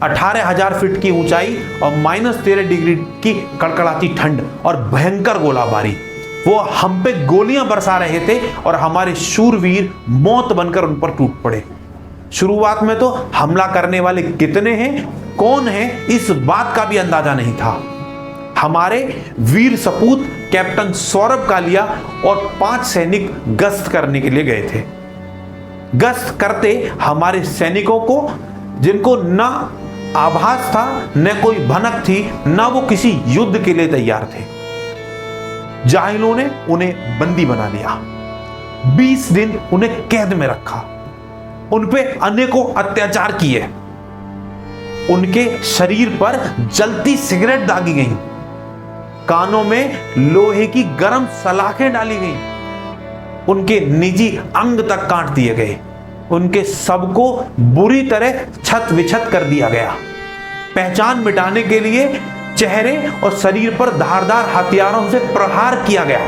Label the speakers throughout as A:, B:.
A: 18,000 feet की ऊंचाई और -13 डिग्री की कड़कड़ाती ठंड और भयंकर गोलाबारी। वो हम पे गोलियां बरसा रहे थे और हमारे शूरवीर मौत बनकर उन पर टूट पड़े। शुरुआत में तो हमला करने वाले कितने हैं, कौन है, इस बात का भी अंदाजा नहीं था। हमारे वीर सपूत कैप्टन सौरभ कालिया और 5 सैनिक गश्त करने के लिए गए थे। गश्त करते हमारे सैनिकों को, जिनको ना आभास था न कोई भनक थी, ना वो किसी युद्ध के लिए तैयार थे, जाहिलों ने उन्हें बंदी बना लिया। 20 दिन उन्हें कैद में रखा, उन पे अनेकों अत्याचार किए, उनके शरीर पर जलती सिगरेट दागी गई, कानों में लोहे की गर्म सलाखें डाली गई, उनके निजी अंग तक काट दिए गए, उनके शव को बुरी तरह छत विछत कर दिया गया। पहचान मिटाने के लिए चेहरे और शरीर पर धारदार हथियारों से प्रहार किया गया।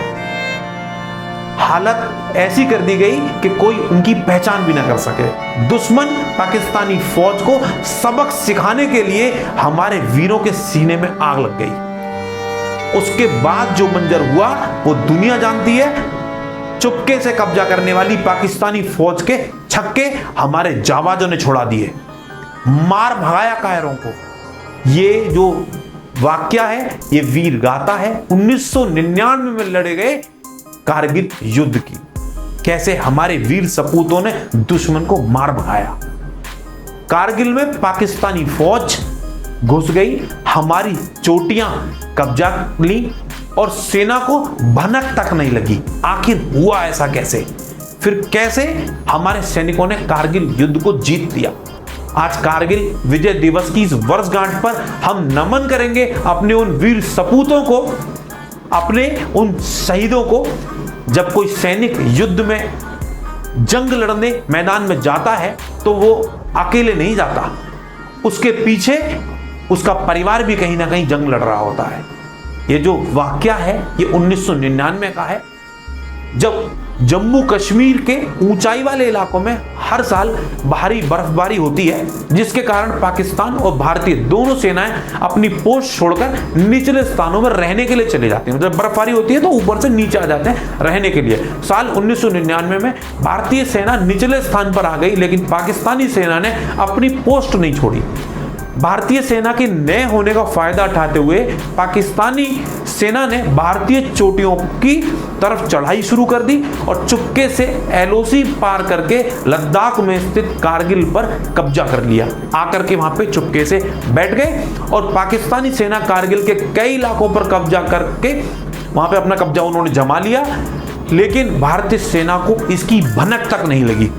A: हालत ऐसी कर दी गई कि कोई उनकी पहचान भी ना कर सके। दुश्मन पाकिस्तानी फौज को सबक सिखाने के लिए हमारे वीरों के सीने में आग लग गई। उसके बाद जो मंजर हुआ वो दुनिया जानती है। चुपके से कब्जा करने वाली पाकिस्तानी फौज के छक्के हमारे जाबाजों ने छोड़ा दिए, मार भगाया कायरों को। ये जो वाकया है ये वीर गाथा है 1999 में लड़े गए कारगिल युद्ध की। कैसे हमारे वीर सपूतों ने दुश्मन को मार भगाया। कारगिल में पाकिस्तानी फौज घुस गई, हमारी चोटियां कब्जा ली और सेना को भनक तक नहीं लगी। आखिर हुआ ऐसा कैसे? फिर कैसे हमारे सैनिकों ने कारगिल युद्ध को जीत लिया? आज कारगिल विजय दिवस की इस वर्षगांठ पर हम नमन करेंगे अपने उन वीर सपूतों को, अपने उन शहीदों को। जब कोई सैनिक युद्ध में जंग लड़ने मैदान में जाता है तो वो अकेले नहीं जाता, उसके पीछे उसका परिवार भी कहीं ना कहीं जंग लड़ रहा होता है। ये जो वाकया है ये 1999 का है, जब जम्मू कश्मीर के ऊंचाई वाले इलाकों में हर साल भारी बर्फबारी होती है, जिसके कारण पाकिस्तान और भारतीय दोनों सेनाएं अपनी पोस्ट छोड़कर निचले स्थानों में रहने के लिए चले जाते हैं। जब बर्फबारी होती है तो ऊपर से नीचे आ जाते हैं रहने के लिए। साल 1999 में भारतीय सेना निचले स्थान पर आ गई, लेकिन पाकिस्तानी सेना ने अपनी पोस्ट नहीं छोड़ी। भारतीय सेना के नए होने का फायदा उठाते हुए पाकिस्तानी सेना ने भारतीय चोटियों की तरफ चढ़ाई शुरू कर दी और चुपके से एलओसी पार करके लद्दाख में स्थित कारगिल पर कब्जा कर लिया। आकर के वहां पे चुपके से बैठ गए और पाकिस्तानी सेना कारगिल के कई इलाकों पर कब्जा करके वहां पे अपना कब्जा उन्होंने जमा लिया, लेकिन भारतीय सेना को इसकी भनक तक नहीं लगी।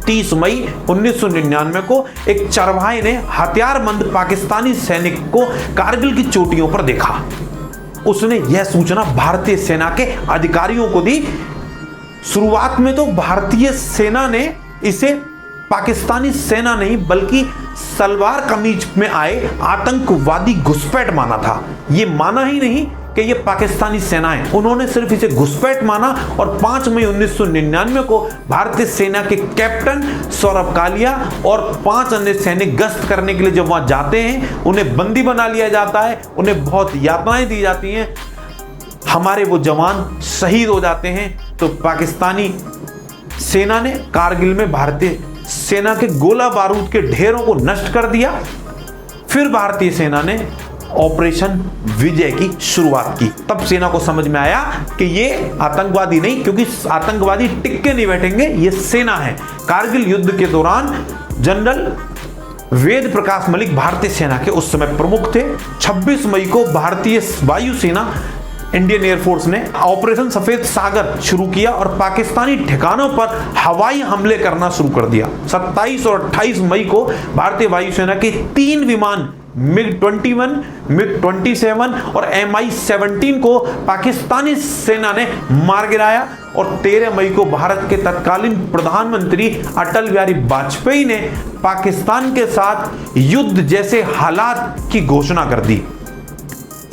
A: 30 मई 1999 को एक चरवाहे ने हथियारबंद पाकिस्तानी सैनिक को कारगिल की चोटियों पर देखा। उसने यह सूचना भारतीय सेना के अधिकारियों को दी। शुरुआत में तो भारतीय सेना ने इसे पाकिस्तानी सेना नहीं बल्कि सलवार कमीज में आए आतंकवादी घुसपैठ माना था। यह माना ही नहीं कि ये पाकिस्तानी सेना है, उन्होंने सिर्फ इसे घुसपैठ माना। और 5 मई 1999 को भारतीय सेना के कैप्टन सौरभ कालिया और 5 अन्य सैनिक गश्त करने के लिए जब वहां जाते हैं, उन्हें बंदी बना लिया जाता है, उन्हें बहुत यातनाएं दी जाती हैं, हमारे वो जवान शहीद हो जाते हैं। तो पाकिस्तानी सेना ने कारगिल में भारतीय सेना के गोला बारूद के ढेरों को नष्ट कर दिया। फिर भारतीय सेना ने ऑपरेशन विजय की शुरुआत की। तब सेना को समझ में आया कि ये आतंकवादी नहीं, क्योंकि आतंकवादी टिक के नहीं बैठेंगे, ये सेना है। कारगिल युद्ध के दौरान जनरल वेद प्रकाश मलिक भारतीय सेना के उस समय प्रमुख थे। 26 मई को भारतीय वायुसेना इंडियन एयरफोर्स ने ऑपरेशन सफेद सागर शुरू किया और पाकिस्तानी ठिकानों पर हवाई हमले करना शुरू कर दिया। 27 और 28 मई को भारतीय वायुसेना के 3 विमान MiG-21, MiG-27 और Mi-17 को पाकिस्तानी सेना ने मार गिराया। और 13 मई को भारत के तत्कालीन प्रधानमंत्री अटल बिहारी वाजपेयी ने पाकिस्तान के साथ युद्ध जैसे हालात की घोषणा कर दी।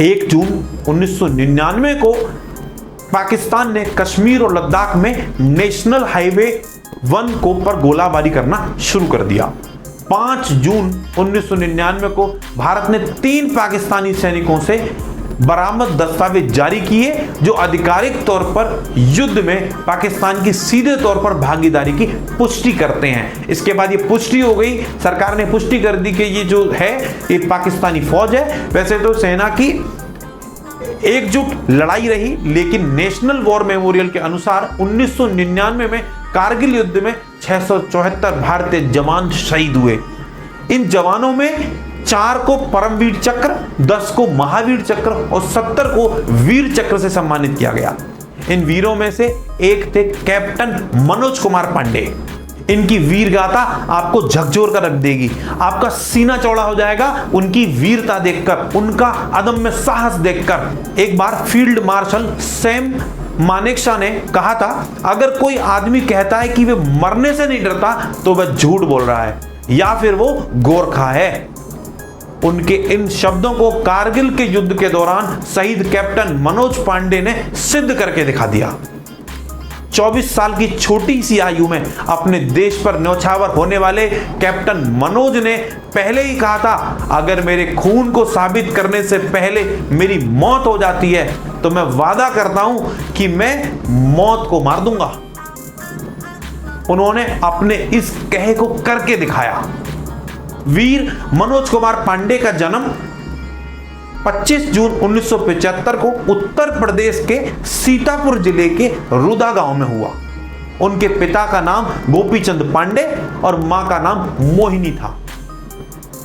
A: 1 जून 1999 को पाकिस्तान ने कश्मीर और लद्दाख में नेशनल हाईवे 1 को पर गोलाबारी करना शुरू कर दिया। 5 जून 1999 को भारत ने 3 पाकिस्तानी सैनिकों से बरामद दस्तावेज जारी किए जो आधिकारिक तौर पर युद्ध में पाकिस्तान की सीधे तौर पर भागीदारी की पुष्टि करते हैं। इसके बाद ये पुष्टि हो गई, सरकार ने पुष्टि कर दी कि ये जो है ये पाकिस्तानी फौज है। वैसे तो सेना की एकजुट लड़ाई रही, लेकिन नेशनल वॉर मेमोरियल के अनुसार 1999 में कारगिल युद्ध में 674 भारतीय जवान शहीद हुए। इन जवानों में 4 को परमवीर चक्र, 10 को महावीर चक्र और 70 को वीर चक्र से सम्मानित किया गया। इन वीरों में से एक थे कैप्टन मनोज कुमार पांडे। इनकी वीर गाथा आपको झकझोर कर रख देगी, आपका सीना चौड़ा हो जाएगा उनकी वीरता देखकर, उनका अदम्य साहस देखकर। एक बार फील्ड मार्शल सैम मानेकशॉ ने कहा था, अगर कोई आदमी कहता है कि वह मरने से नहीं डरता तो वह झूठ बोल रहा है या फिर वो गोरखा है। उनके इन शब्दों को कारगिल के युद्ध के दौरान शहीद कैप्टन मनोज पांडे ने सिद्ध करके दिखा दिया। 24 साल की छोटी सी आयु में अपने देश पर न्यौछावर होने वाले कैप्टन मनोज ने पहले ही कहा था, अगर मेरे खून को साबित करने से पहले मेरी मौत हो जाती है तो मैं वादा करता हूं कि मैं मौत को मार दूंगा। उन्होंने अपने इस कहे को करके दिखाया। वीर मनोज कुमार पांडे का जन्म 25 जून 1975 को उत्तर प्रदेश के सीतापुर जिले के रुदा गांव में हुआ। उनके पिता का नाम गोपीचंद पांडे और मां का नाम मोहिनी था।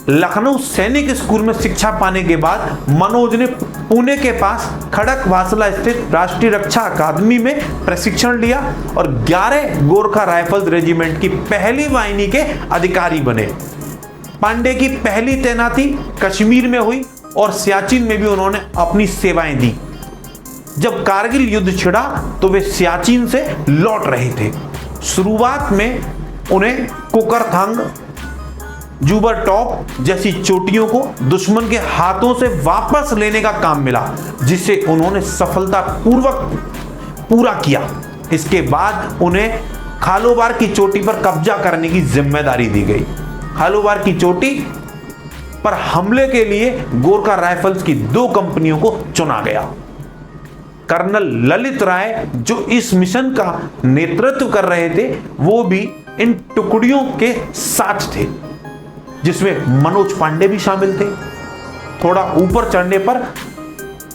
A: लखनऊ सैनिक स्कूल में शिक्षा पाने के बाद मनोज ने पुणे के पास खड़क वासला स्थित राष्ट्रीय रक्षा अकादमी में प्रशिक्षण लिया और 11 गोरखा राइफल्स रेजिमेंट की पहली वाहिनी के अधिकारी बने। पांडे की पहली तैनाती कश्मीर में हुई और सियाचिन में भी उन्होंने अपनी सेवाएं दी। जब कारगिल युद्ध छिड़ा तो वे सियाचिन से लौट रहे थे। शुरुआत में उन्हें कुकरथांग, जुबर टॉप जैसी चोटियों को दुश्मन के हाथों से वापस लेने का काम मिला, जिसे उन्होंने सफलतापूर्वक पूरा किया। इसके बाद उन्हें खालोबार की चोटी पर कब्जा करने की जिम्मेदारी दी गई। खालोबार की चोटी पर हमले के लिए गोरखा राइफल्स की 2 कंपनियों को चुना गया। कर्नल ललित राय जो इस मिशन का नेतृत्व कर रहे थे, वो भी इन टुकड़ियों के साथ थे, जिसमें मनोज पांडे भी शामिल थे। थोड़ा ऊपर चढ़ने पर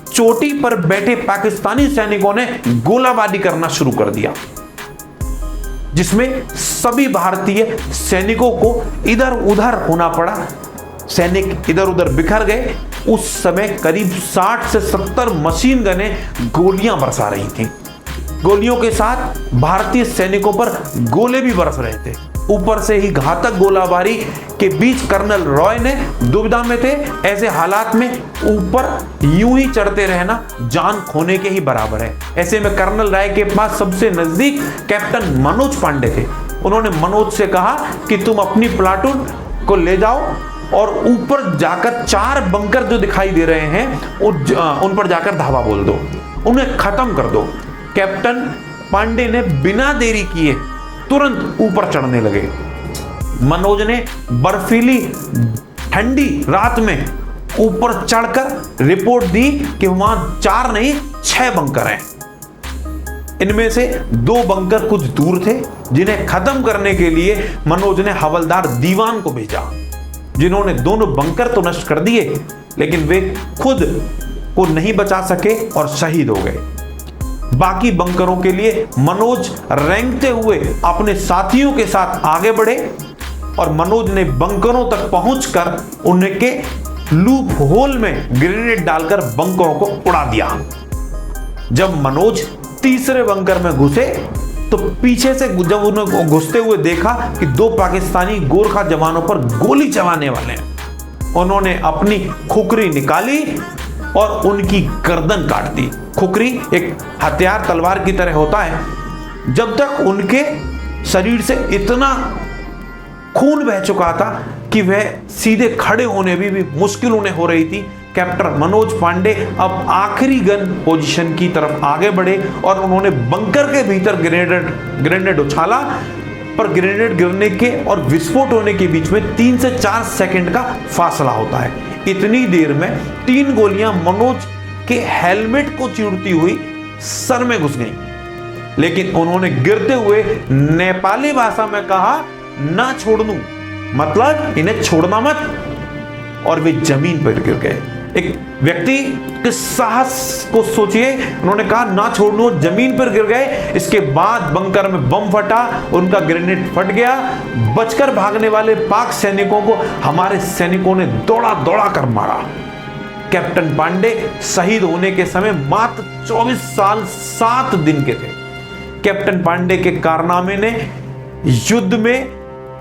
A: चोटी पर बैठे पाकिस्तानी सैनिकों ने गोलाबारी करना शुरू कर दिया, जिसमें सभी भारतीय सैनिकों को इधर उधर होना पड़ा। सैनिक इधर उधर बिखर गए। उस समय करीब 60 से 70 मशीन गनें गोलियां बरसा रही थीं। गोलियों के साथ भारतीय सैनिकों पर गोले भी बरस रहे थे। ऊपर से ही घातक गोलाबारी के बीच कर्नल रॉय ने दुविधा में थे। ऐसे हालात में ऊपर यूं ही चढ़ते रहना जान खोने के ही बराबर है। ऐसे में कर्नल राय के पास सबसे नजदीक कैप्टन मनोज पांडे थे। उन्होंने मनोज से कहा कि तुम अपनी प्लाटून को ले जाओ और ऊपर जाकर 4 बंकर जो दिखाई दे रहे हैं उन पर जाकर धावा बोल दो, उन्हें खत्म कर दो। कैप्टन पांडे ने बिना देरी किए तुरंत ऊपर चढ़ने लगे। मनोज ने बर्फीली ठंडी रात में ऊपर चढ़कर रिपोर्ट दी कि वहां 4 नहीं 6 बंकर हैं। इनमें से 2 बंकर कुछ दूर थे, जिन्हें खत्म करने के लिए मनोज ने हवलदार दीवान को भेजा, जिन्होंने दोनों बंकर तो नष्ट कर दिए, लेकिन वे खुद को नहीं बचा सके और शहीद हो गए। बाकी बंकरों के लिए मनोज रेंगते हुए अपने साथियों के साथ आगे बढ़े और मनोज ने बंकरों तक पहुंचकर उनके लूप होल में ग्रेनेड डालकर बंकरों को उड़ा दिया। जब मनोज तीसरे बंकर में घुसे तो पीछे से जब उन्हें घुसते हुए देखा कि 2 पाकिस्तानी गोरखा जवानों पर गोली चलाने वाले हैं। उन्होंने अपनी खुकरी निकाली और उनकी गर्दन काट दी। खुकरी एक हथियार तलवार की तरह होता है। जब तक उनके शरीर से इतना खून बह चुका था कि वह सीधे खड़े होने भी मुश्किल उन्हें हो रही थी, कैप्टन मनोज पांडे अब आखिरी गन पोजीशन की तरफ आगे बढ़े और उन्होंने बंकर के भीतर ग्रेनेड उछाला पर ग्रेनेड गिरने के और विस्फोट होने के बीच में 3 से 4 सेकंड का फासला होता है। इतनी देर में 3 गोलियां मनोज के हेलमेट को चीरती हुई सर में घुस गईं, लेकिन उन्होंने गिरते हुए नेपाली भाषा में कहा, ना छोड़नू, मतलब इन्हें छोड़ना मत, और वे जमीन पर गिर गए। एक व्यक्ति के साहस को सोचिए, उन्होंने कहा ना छोड़नू, जमीन पर गिर गए। इसके बाद बंकर में बम फटा, उनका ग्रेनेड फट गया। बचकर भागने वाले पाक सैनिकों को हमारे सैनिकों ने दौड़ा दौड़ा कर मारा। कैप्टन पांडे शहीद होने के समय मात्र 24 साल 7 दिन के थे। कैप्टन पांडे के कारनामे ने युद्ध में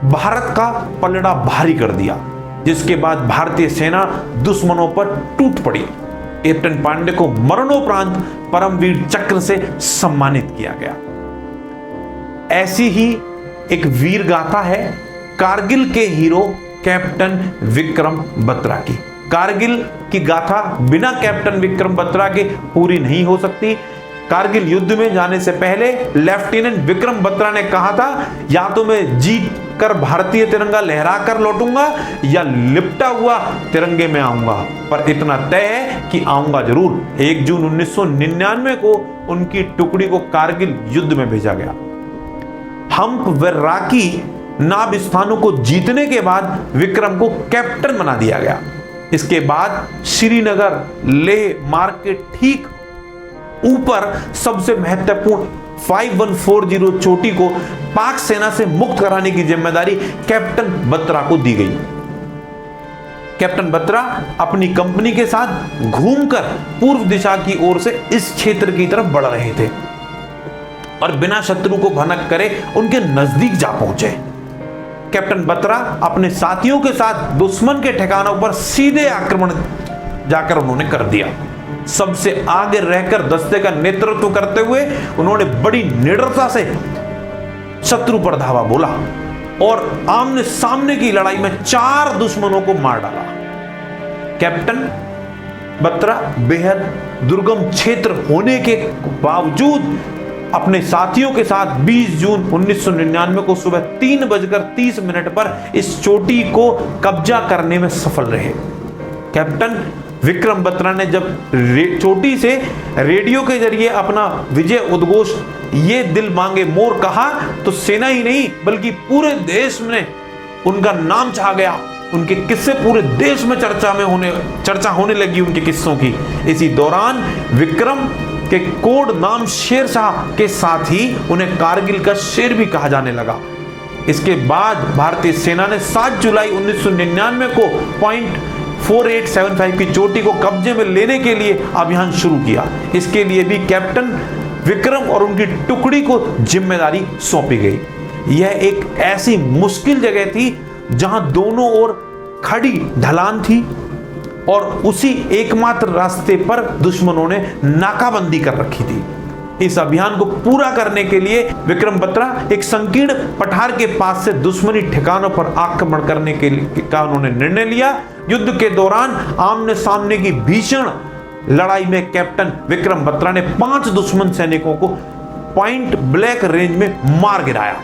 A: भारत का पलड़ा भारी कर दिया, जिसके बाद भारतीय सेना दुश्मनों पर टूट पड़ी। कैप्टन पांडे को मरणोपरांत परमवीर चक्र से सम्मानित किया गया। ऐसी ही एक वीर गाथा है कारगिल के हीरो कैप्टन विक्रम बत्रा की। कारगिल की गाथा बिना कैप्टन विक्रम बत्रा के पूरी नहीं हो सकती। कारगिल युद्ध में जाने से पहले लेफ्टिनेंट विक्रम बत्रा ने कहा था, या तो मैं जीत कर भारतीय तिरंगा लहरा कर लौटूंगा या लिपटा हुआ तिरंगे में आऊंगा, पर इतना तय है कि आऊंगा जरूर। 1 जून 1999 को उनकी टुकड़ी को कारगिल युद्ध में भेजा गया। हम्प व राकी नाब स्थानों को जीतने के बाद विक्रम को कैप्टन बना दिया गया। इसके बाद श्रीनगर लेह मार्ग के ठीक ऊपर सबसे महत्वपूर्ण 5140 चोटी को पाक सेना से मुक्त कराने की जिम्मेदारी कैप्टन बत्रा को दी गई। कैप्टन बत्रा अपनी कंपनी के साथ घूमकर पूर्व दिशा की ओर से इस क्षेत्र की तरफ बढ़ रहे थे और बिना शत्रु को भनक करे उनके नजदीक जा पहुंचे। कैप्टन बत्रा अपने साथियों के साथ दुश्मन के ठिकानों पर सीधे आक्रमण जाकर उन्होंने कर दिया। सबसे आगे रहकर दस्ते का नेतृत्व करते हुए उन्होंने बड़ी निडरता से शत्रु पर धावा बोला और आमने सामने की लड़ाई में 4 दुश्मनों को मार डाला। कैप्टन बत्रा बेहद दुर्गम क्षेत्र होने के बावजूद अपने साथियों के साथ 20 जून 1999 को सुबह 3:30 पर इस चोटी को कब्जा करने में सफल रहे। कैप्टन विक्रम बत्रा ने जब चोटी से रेडियो के जरिए अपना विजय उद्घोष ये दिल मांगे मोर कहा तो सेना ही नहीं बल्कि पूरे देश में उनका नाम छा गया। उनके किस्से पूरे देश में चर्चा होने लगी उनके किस्सों की। इसी दौरान विक्रम के कोड नाम शेर शाह के साथ ही उन्हें कारगिल का शेर भी कहा जाने लगा। इसके बाद भारतीय सेना ने 7 जुलाई 1999 को 4875 की चोटी को कब्जे में लेने के लिए अभियान शुरू किया। इसके लिए भी कैप्टन विक्रम और उनकी टुकड़ी को जिम्मेदारी सौंपी गई। यह एक ऐसी मुश्किल जगह थी जहां दोनों ओर खड़ी ढलान थी और उसी एकमात्र रास्ते पर दुश्मनों ने नाकाबंदी कर रखी थी। इस अभियान को पूरा करने के लिए विक्रम बत्रा एक संकीर्ण पठार के पास से दुश्मनी ठिकानों पर आक्रमण करने के लिए का उन्होंने निर्णय लिया। युद्ध के दौरान आमने सामने की भीषण लड़ाई में कैप्टन विक्रम बत्रा ने 5 दुश्मन सैनिकों को पॉइंट ब्लैंक रेंज में मार गिराया।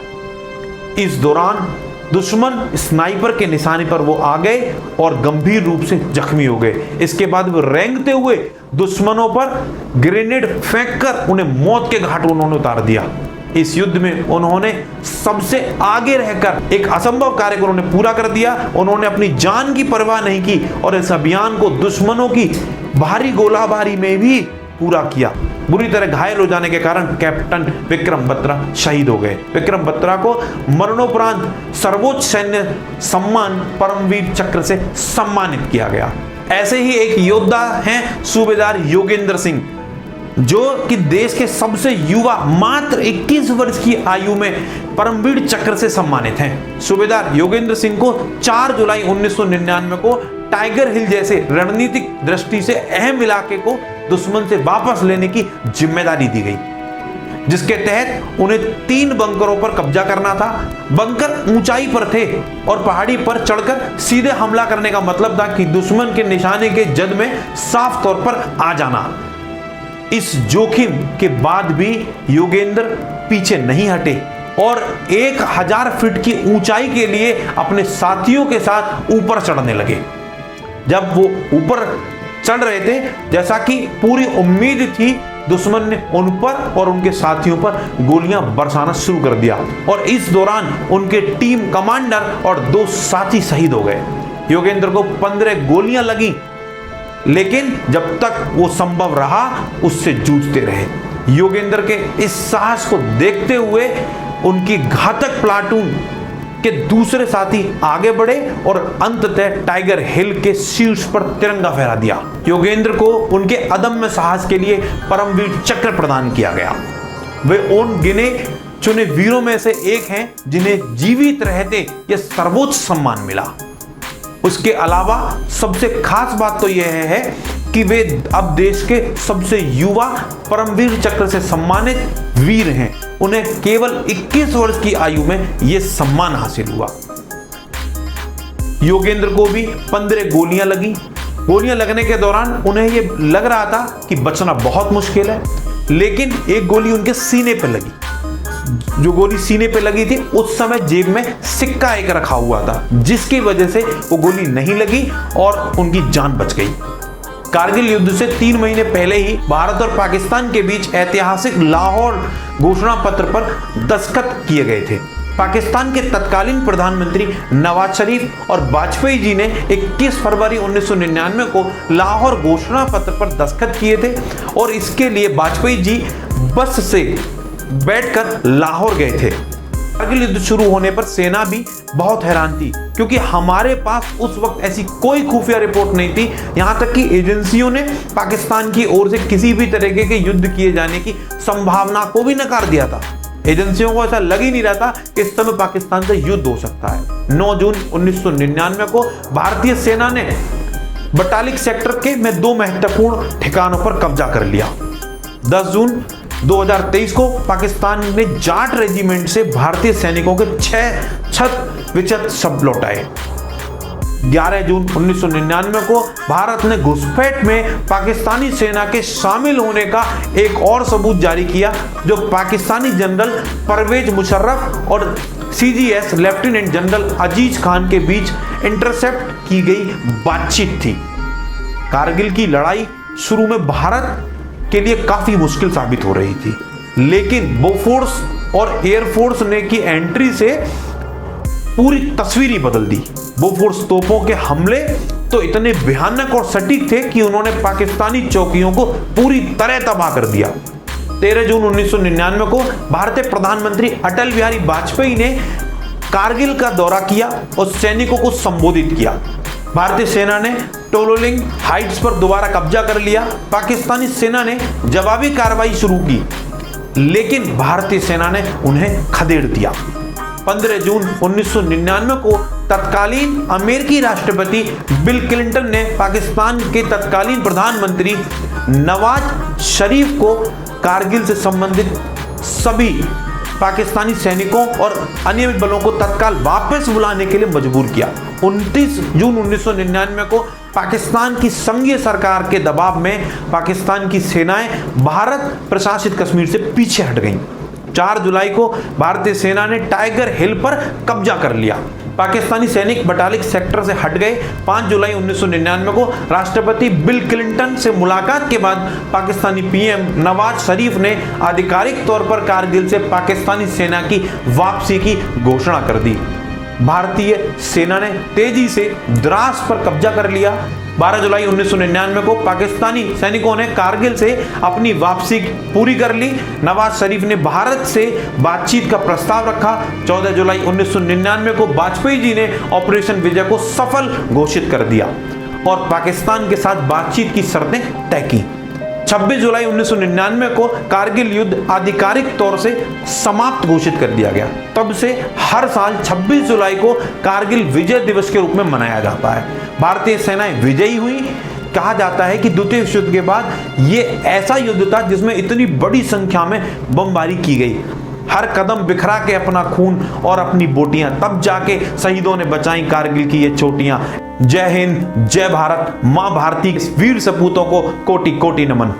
A: इस दौरान दुश्मन स्नाइपर के निशाने पर वो आ गए और गंभीर रूप से जख्मी हो गए। इसके बाद वो रेंगते हुए दुश्मनों पर ग्रेनेड फेंककर उन्हें मौत के घाट उन्होंने उतार दिया। इस युद्ध में उन्होंने सबसे आगे रहकर एक असंभव कार्य को उन्होंने पूरा कर दिया। उन्होंने अपनी जान की परवाह नहीं की और इस अभियान को दुश्मनों की भारी गोलाबारी में भी पूरा किया। बुरी तरह घायल हो जाने के कारण कैप्टन विक्रम बत्रा शहीद हो गए। विक्रम बत्रा को मरणोपरांत सर्वोच्च सैन्य सम्मान परमवीर चक्र से सम्मानित किया गया। ऐसे ही एक योद्धा हैं सूबेदार योगेंद्र सिंह, जो कि देश के सबसे युवा मात्र 21 वर्ष की आयु में परमवीर चक्र से सम्मानित हैं। सूबेदार योगेंद्र सिंह को 4 जुलाई 1999 को टाइगर हिल जैसे रणनीतिक दृष्टि से अहम इलाके को दुश्मन से वापस लेने की जिम्मेदारी दी गई, जिसके तहत उन्हें 3 बंकरों पर कब्जा करना था। बंकर ऊंचाई पर थे और पहाड़ी पर चढ़कर सीधे हमला करने का मतलब था कि दुश्मन के निशाने के जद में साफ तौर पर आ जाना। इस जोखिम के बाद भी योगेंद्र पीछे नहीं हटे और 1000 फीट की ऊंचाई के लिए अपने साथियों के साथ ऊपर चढ़ने लगे। जब वो ऊपर चढ़ रहे थे, जैसा कि पूरी उम्मीद थी, दुश्मन ने उन पर और उनके साथियों पर गोलियां बरसाना शुरू कर दिया और इस दौरान उनके टीम कमांडर और 2 साथी शहीद हो गए। योगेंद्र को 15 गोलियां लगी, लेकिन जब तक वो संभव रहा उससे जूझते रहे। योगेंद्र के इस साहस को देखते हुए उनकी घातक प्लाटून के दूसरे साथी आगे बढ़े और अंततः टाइगर हिल के शीर्ष पर तिरंगा फहरा दिया। योगेंद्र को उनके अदम्य साहस के लिए परमवीर चक्र प्रदान किया गया। वे उन गिने चुने वीरों में से एक हैं जिन्हें जीवित रहते यह सर्वोच्च सम्मान मिला। उसके अलावा सबसे खास बात तो यह है कि वे अब देश के सबसे युवा परमवीर चक्र से सम्मानित वीर हैं। उन्हें केवल 21 वर्ष की आयु में यह सम्मान हासिल हुआ। योगेंद्र को भी 15 गोलियां लगी। गोलियां लगने के दौरान उन्हें यह लग रहा था कि बचना बहुत मुश्किल है, लेकिन एक गोली उनके सीने पर लगी। जो गोली सीने पे लगी थी, उस समय जेब में सिक्का एक रखा हुआ था, जिसकी वजह से वो गोली नहीं लगी और उनकी जान बच गई। कारगिल युद्ध से 3 महीने पहले ही भारत और पाकिस्तान के बीच ऐतिहासिक लाहौर घोषणा पत्र पर दस्तखत किए गए थे। पाकिस्तान के तत्कालीन प्रधानमंत्री नवाज शरीफ और वाजपेयी जी ने 21 फरवरी 1999 को लाहौर घोषणा पत्र पर दस्तखत किए थे और इसके लिए वाजपेयी जी बस से बैठकर लाहौर गए थे। कारगिल युद्ध शुरू होने पर सेना भी बहुत हैरान थी, क्योंकि हमारे पास उस वक्त ऐसी कोई खुफिया रिपोर्ट नहीं थी। यहां तक कि एजेंसियों ने पाकिस्तान की ओर से किसी भी तरीके के युद्ध किए जाने की संभावना को भी नकार दिया था। एजेंसियों को ऐसा लग ही नहीं रहा था कि इस समय पाकिस्तान से युद्ध हो सकता है। 9 जून 1999 को भारतीय सेना ने बटालिक सेक्टर के में 2 महत्वपूर्ण ठिकानों पर कब्जा कर लिया। 10 जून 2023 को पाकिस्तान ने जाट रेजिमेंट से भारतीय सैनिकों के 6 छत विचत शव लौटाए। 11 जून 1999 को भारत ने घुसपैठ में पाकिस्तानी सेना के शामिल होने का एक और सबूत जारी किया, जो पाकिस्तानी जनरल परवेज मुशर्रफ और CGS लेफ्टिनेंट जनरल अजीज खान के बीच इंटरसेप्ट की गई बातचीत थी। कारगिल की लड़ाई शुरू में भारत के लिए काफी मुश्किल साबित हो रही थी, लेकिन बोफोर्स और एयरफोर्स ने की एंट्री से पूरी तस्वीर ही बदल दी। बोफोर्स तोपों के हमले तो इतने भयानक और सटीक थे कि उन्होंने पाकिस्तानी चौकियों को पूरी तरह तबाह कर दिया। 13 जून 1999 को भारतीय प्रधानमंत्री अटल बिहारी वाजपेयी ने कारगिल का दौरा किया और सैनिकों को संबोधित किया। भारतीय सेना ने टोलोलिंग हाइट्स पर दोबारा कब्जा कर लिया। पाकिस्तानी सेना ने जवाबी कार्रवाई शुरू की, लेकिन भारतीय सेना ने उन्हें खदेड़ दिया। 15 जून 1999 को तत्कालीन अमेरिकी राष्ट्रपति बिल क्लिंटन ने पाकिस्तान के तत्कालीन प्रधानमंत्री नवाज शरीफ को कारगिल से संबंधित सभी पाकिस्तानी सैनिकों और अनियमित बलों को तत्काल वापस बुलाने के लिए मजबूर किया। 29 जून 1999 को पाकिस्तान की संघीय सरकार के दबाव में पाकिस्तान की सेनाएं भारत प्रशासित कश्मीर से पीछे हट गईं। 4 जुलाई को भारतीय सेना ने टाइगर हिल पर कब्जा कर लिया। पाकिस्तानी सैनिक बटालिक सेक्टर से हट गए। 5 जुलाई 1999 को राष्ट्रपति बिल क्लिंटन से मुलाकात के बाद पाकिस्तानी PM नवाज शरीफ ने आधिकारिक तौर पर कारगिल से पाकिस्तानी सेना की वापसी की घोषणा कर दी। भारतीय सेना ने तेजी से द्रास पर कब्जा कर लिया। 12 जुलाई 1999 को पाकिस्तानी सैनिकों ने कारगिल से अपनी वापसी पूरी कर ली। नवाज शरीफ ने भारत से बातचीत का प्रस्ताव रखा। 14 जुलाई 1999 को वाजपेयी जी ने ऑपरेशन विजय को सफल घोषित कर दिया और पाकिस्तान के साथ बातचीत की शर्तें तय की। 26 जुलाई 1999 को कारगिल युद्ध आधिकारिक तौर से समाप्त घोषित कर दिया गया। तब से हर साल 26 जुलाई को कारगिल विजय दिवस के रूप में मनाया जाता है। भारतीय सेनाएं विजयी हुई। कहा जाता है कि द्वितीय विश्व युद्ध के बाद ये ऐसा युद्ध था जिसमें इतनी बड़ी संख्या में बमबारी की गई। हर कदम बिखरा के अपना खून और अपनी बोटियां, तब जाके शहीदों ने बचाई कारगिल की ये चोटियां। जय हिंद, जय भारत, मां भारती वीर सपूतों को कोटि कोटि नमन।